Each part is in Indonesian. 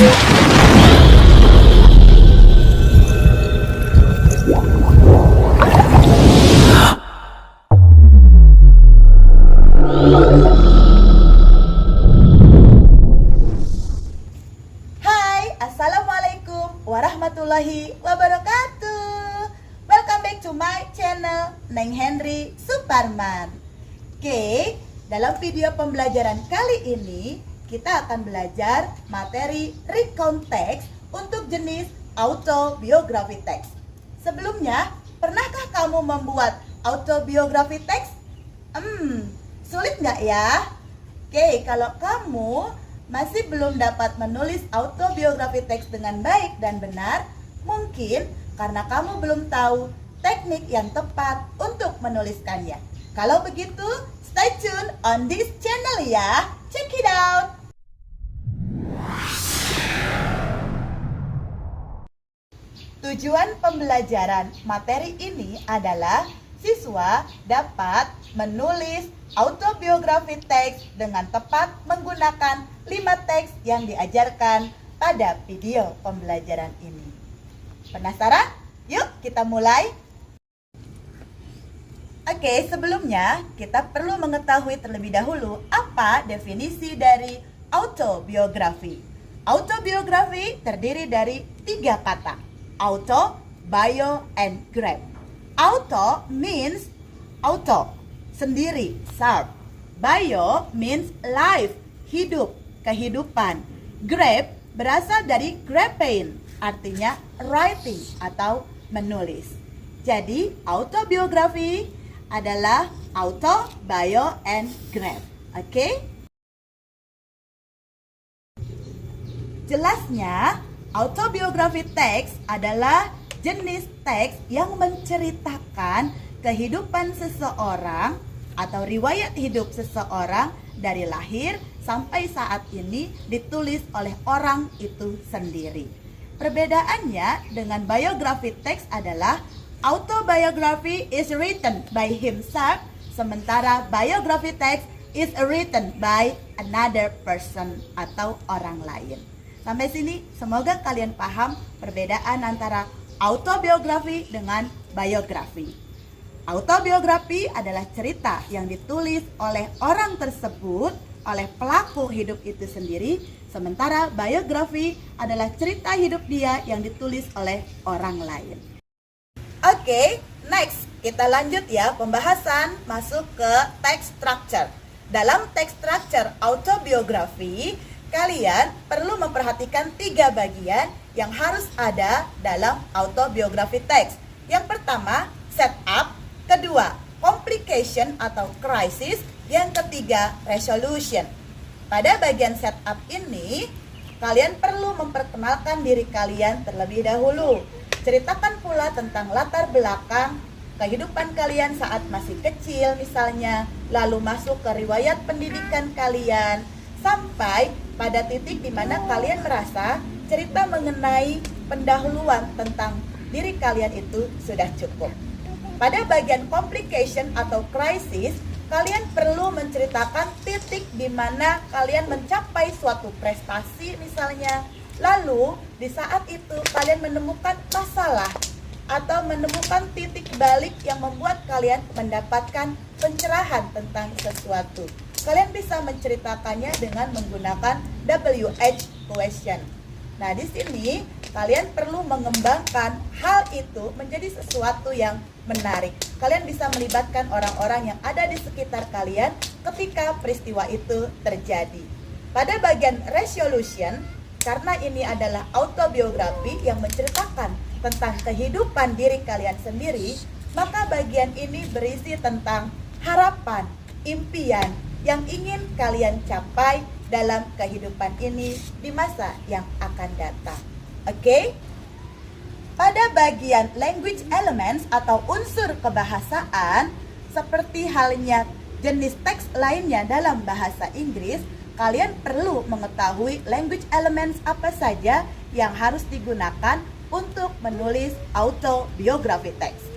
Hai, Assalamualaikum warahmatullahi wabarakatuh. Welcome back to my channel Neng Henry Suparman. Oke, dalam video pembelajaran kali ini kita akan belajar materi recount text untuk jenis autobiography text. Sebelumnya, pernahkah kamu membuat autobiography text? Sulit nggak ya? Oke, kalau kamu masih belum dapat menulis autobiografi teks dengan baik dan benar, mungkin karena kamu belum tahu teknik yang tepat untuk menuliskannya. Kalau begitu, stay tune on this channel ya. Check it out. Tujuan pembelajaran materi ini adalah siswa dapat menulis autobiografi teks dengan tepat menggunakan 5 teks yang diajarkan pada video pembelajaran ini. Penasaran? Yuk kita mulai. Oke, sebelumnya kita perlu mengetahui terlebih dahulu apa definisi dari autobiografi. Autobiografi terdiri dari 3 kata: auto, bio, and grab. Auto means auto, sendiri, self. Bio means life, hidup, kehidupan. Grab berasal dari graphing, artinya writing atau menulis. Jadi autobiografi adalah auto, bio, and grab. Oke? Jelasnya, autobiografi teks adalah jenis teks yang menceritakan kehidupan seseorang atau riwayat hidup seseorang dari lahir sampai saat ini ditulis oleh orang itu sendiri. Perbedaannya dengan biography text adalah autobiography is written by himself, sementara biography text is written by another person atau orang lain. Sampai sini semoga kalian paham perbedaan antara autobiografi dengan biografi. Autobiografi adalah cerita yang ditulis oleh orang tersebut, oleh pelaku hidup itu sendiri, sementara biografi adalah cerita hidup dia yang ditulis oleh orang lain. Oke, next kita lanjut ya pembahasan masuk ke text structure. Dalam text structure autobiografi, kalian perlu memperhatikan 3 bagian yang harus ada dalam autobiografi teks. Yang pertama, setup. Kedua, complication atau crisis. Yang ketiga, resolution. Pada bagian setup ini, kalian perlu memperkenalkan diri kalian terlebih dahulu. Ceritakan pula tentang latar belakang kehidupan kalian saat masih kecil misalnya, lalu masuk ke riwayat pendidikan kalian, sampai pada titik di mana kalian merasa cerita mengenai pendahuluan tentang diri kalian itu sudah cukup. Pada bagian complication atau crisis, kalian perlu menceritakan titik di mana kalian mencapai suatu prestasi misalnya. Lalu di saat itu kalian menemukan masalah atau menemukan titik balik yang membuat kalian mendapatkan pencerahan tentang sesuatu. Kalian bisa menceritakannya dengan menggunakan WH question. Nah, di sini kalian perlu mengembangkan hal itu menjadi sesuatu yang menarik. Kalian bisa melibatkan orang-orang yang ada di sekitar kalian ketika peristiwa itu terjadi. Pada bagian resolution, karena ini adalah autobiografi yang menceritakan tentang kehidupan diri kalian sendiri, maka bagian ini berisi tentang harapan, impian yang ingin kalian capai dalam kehidupan ini di masa yang akan datang. Oke? Pada bagian language elements atau unsur kebahasaan, seperti halnya jenis teks lainnya dalam bahasa Inggris, kalian perlu mengetahui language elements apa saja yang harus digunakan untuk menulis autobiography text.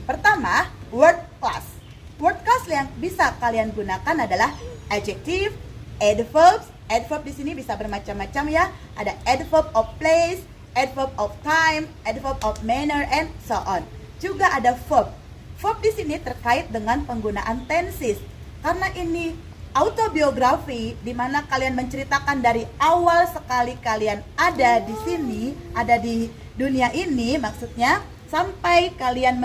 Pertama, word class. Word class yang bisa kalian gunakan adalah adjective, adverbs, Adverb di sini bisa bermacam-macam ya. Ada adverb of place, adverb of time, adverb of manner, and so on. Juga ada verb. Verb di sini terkait dengan penggunaan tenses. Karena ini autobiografi, di mana kalian menceritakan dari awal sekali kalian ada di sini, ada di dunia ini, maksudnya sampai kalian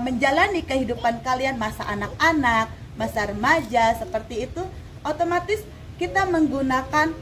menjalani kehidupan kalian masa anak-anak, masa remaja, seperti itu, otomatis kita menggunakan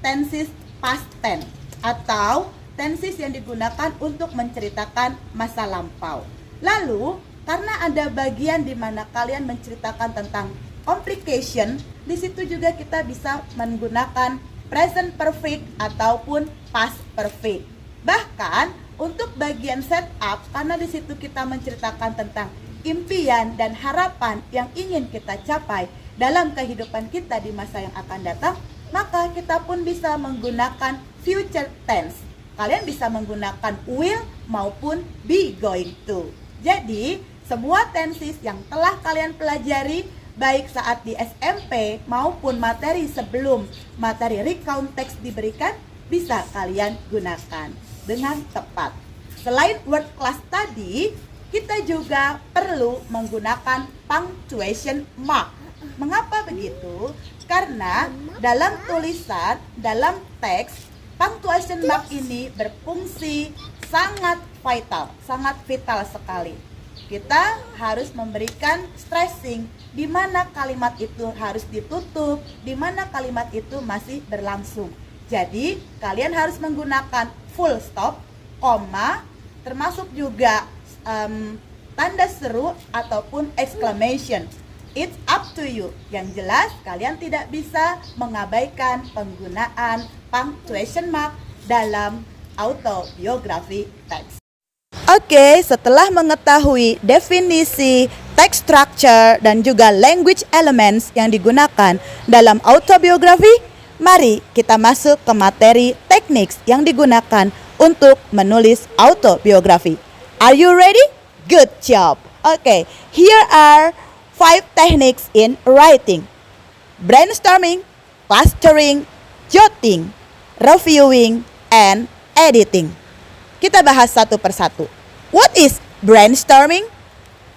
tenses past tense atau tenses yang digunakan untuk menceritakan masa lampau. Lalu, karena ada bagian di mana kalian menceritakan tentang complication, di situ juga kita bisa menggunakan present perfect ataupun past perfect. Bahkan untuk bagian setup, karena di situ kita menceritakan tentang impian dan harapan yang ingin kita capai dalam kehidupan kita di masa yang akan datang, maka kita pun bisa menggunakan future tense. Kalian bisa menggunakan will maupun be going to. Jadi, semua tenses yang telah kalian pelajari baik saat di SMP maupun materi sebelum materi recount text diberikan, bisa kalian gunakan dengan tepat. Selain word class tadi, kita juga perlu menggunakan punctuation mark. Mengapa begitu? Karena dalam tulisan, dalam teks, punctuation mark ini berfungsi sangat vital sekali. Kita harus memberikan stressing di mana kalimat itu harus ditutup, di mana kalimat itu masih berlangsung. Jadi, kalian harus menggunakan full stop, koma, termasuk juga tanda seru ataupun exclamation. It's up to you. Yang jelas, kalian tidak bisa mengabaikan penggunaan punctuation mark dalam autobiografi teks. Oke, setelah mengetahui definisi text structure dan juga language elements yang digunakan dalam autobiografi, mari kita masuk ke materi teknik yang digunakan untuk menulis autobiografi. Are you ready? Good job. Okay, here are 5 techniques in writing: brainstorming, clustering, jotting, reviewing, and editing. Kita bahas satu persatu. What is brainstorming?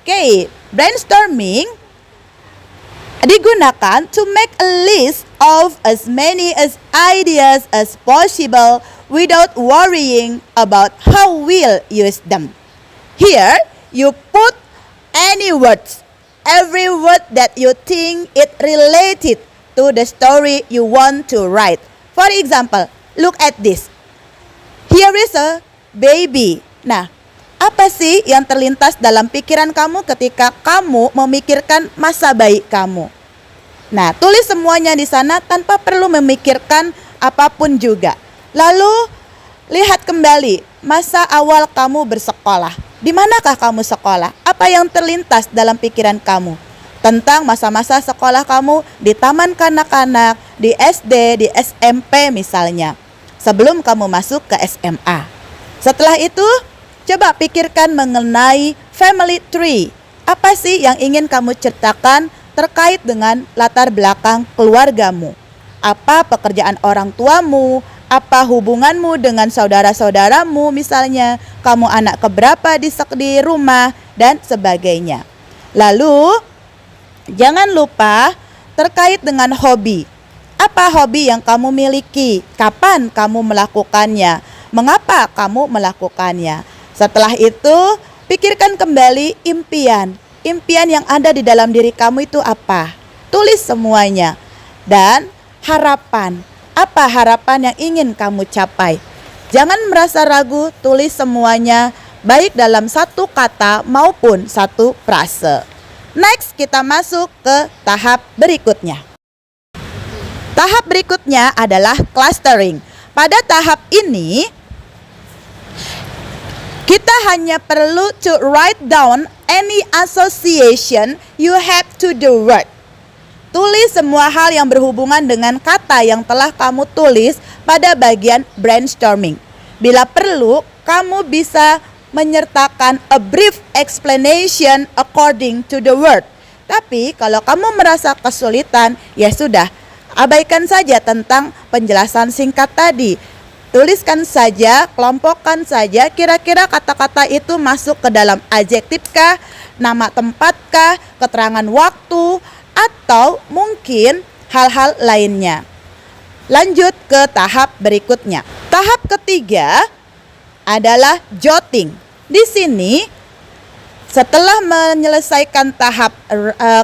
Okay, brainstorming digunakan to make a list of as many ideas as possible without worrying about how we'll use them. Here, you put any words, every word that you think it related to the story you want to write. For example, look at this. Here is a baby. Nah, apa sih yang terlintas dalam pikiran kamu ketika kamu memikirkan masa bayi kamu? Nah, tulis semuanya di sana tanpa perlu memikirkan apapun juga. Lalu, lihat kembali masa awal kamu bersekolah. Di manakah kamu sekolah? Apa yang terlintas dalam pikiran kamu tentang masa-masa sekolah kamu di taman kanak-kanak, di SD, di SMP misalnya, sebelum kamu masuk ke SMA. Setelah itu, coba pikirkan mengenai family tree. Apa sih yang ingin kamu ceritakan terkait dengan latar belakang keluargamu? Apa pekerjaan orang tuamu? Apa hubunganmu dengan saudara-saudaramu misalnya? Kamu anak keberapa di rumah? Dan sebagainya. Lalu, jangan lupa terkait dengan hobi. Apa hobi yang kamu miliki? Kapan kamu melakukannya? Mengapa kamu melakukannya? Setelah itu, pikirkan kembali impian. Impian yang ada di dalam diri kamu itu apa? Tulis semuanya. Dan harapan. Apa harapan yang ingin kamu capai? Jangan merasa ragu, tulis semuanya, baik dalam satu kata maupun satu frase. Next, kita masuk ke tahap berikutnya. Tahap berikutnya adalah clustering. Pada tahap ini, kita hanya perlu to write down any association you have to the word. Tulis semua hal yang berhubungan dengan kata yang telah kamu tulis pada bagian brainstorming. Bila perlu, kamu bisa menyertakan a brief explanation according to the word. Tapi kalau kamu merasa kesulitan, ya sudah, Abaikan saja tentang penjelasan singkat tadi. Tuliskan saja, kelompokkan saja kira-kira kata-kata itu masuk ke dalam adjektif kah, nama tempat kah, keterangan waktu, atau mungkin hal-hal lainnya. Lanjut ke tahap berikutnya. Tahap ketiga adalah jotting. Di sini setelah menyelesaikan tahap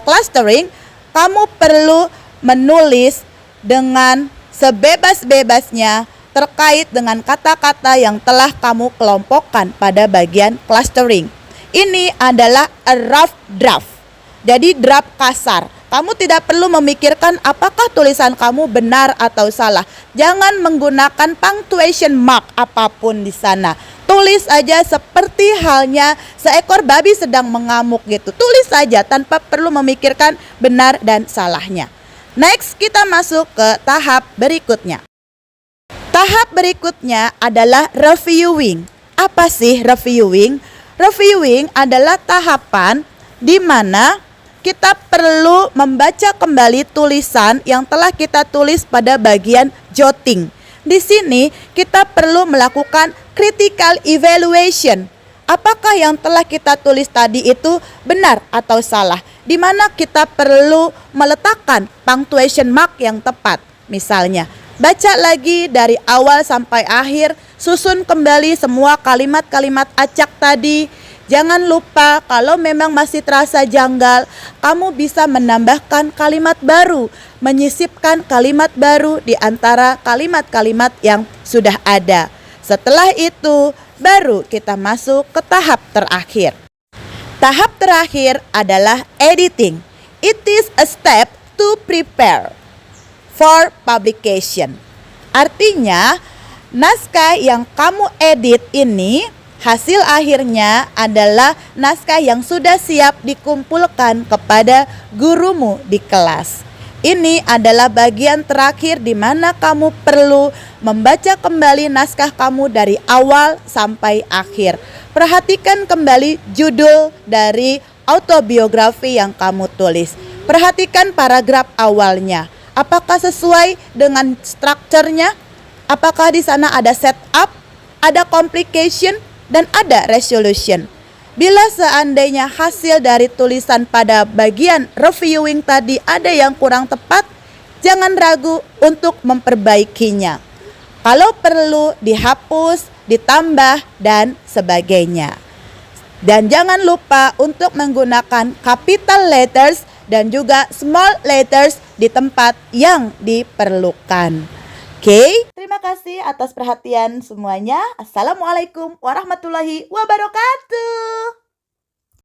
clustering, kamu perlu menulis dengan sebebas-bebasnya terkait dengan kata-kata yang telah kamu kelompokkan pada bagian clustering. Ini adalah a rough draft. Jadi draft kasar. Kamu tidak perlu memikirkan apakah tulisan kamu benar atau salah. Jangan menggunakan punctuation mark apapun di sana. Tulis aja seperti halnya seekor babi sedang mengamuk gitu. Tulis saja tanpa perlu memikirkan benar dan salahnya. Next, kita masuk ke tahap berikutnya. Tahap berikutnya adalah reviewing. Apa sih reviewing? Reviewing adalah tahapan di mana kita perlu membaca kembali tulisan yang telah kita tulis pada bagian jotting. Di sini kita perlu melakukan critical evaluation. Apakah yang telah kita tulis tadi itu benar atau salah? Di mana kita perlu meletakkan punctuation mark yang tepat. Misalnya, baca lagi dari awal sampai akhir, susun kembali semua kalimat-kalimat acak tadi. Jangan lupa kalau memang masih terasa janggal, kamu bisa menambahkan kalimat baru, menyisipkan kalimat baru di antara kalimat-kalimat yang sudah ada. Setelah itu, baru kita masuk ke tahap terakhir. Tahap terakhir adalah editing. It is a step to prepare for publication. Artinya, naskah yang kamu edit ini hasil akhirnya adalah naskah yang sudah siap dikumpulkan kepada gurumu di kelas. Ini adalah bagian terakhir di mana kamu perlu membaca kembali naskah kamu dari awal sampai akhir. Perhatikan kembali judul dari autobiografi yang kamu tulis. Perhatikan paragraf awalnya. Apakah sesuai dengan strukturnya? Apakah di sana ada setup, ada complication, dan ada resolution. Bila seandainya hasil dari tulisan pada bagian reviewing tadi ada yang kurang tepat, jangan ragu untuk memperbaikinya. Kalau perlu dihapus, ditambah, dan sebagainya. Dan jangan lupa untuk menggunakan capital letters dan juga small letters di tempat yang diperlukan. Oke, terima kasih atas perhatian semuanya. Assalamualaikum warahmatullahi wabarakatuh.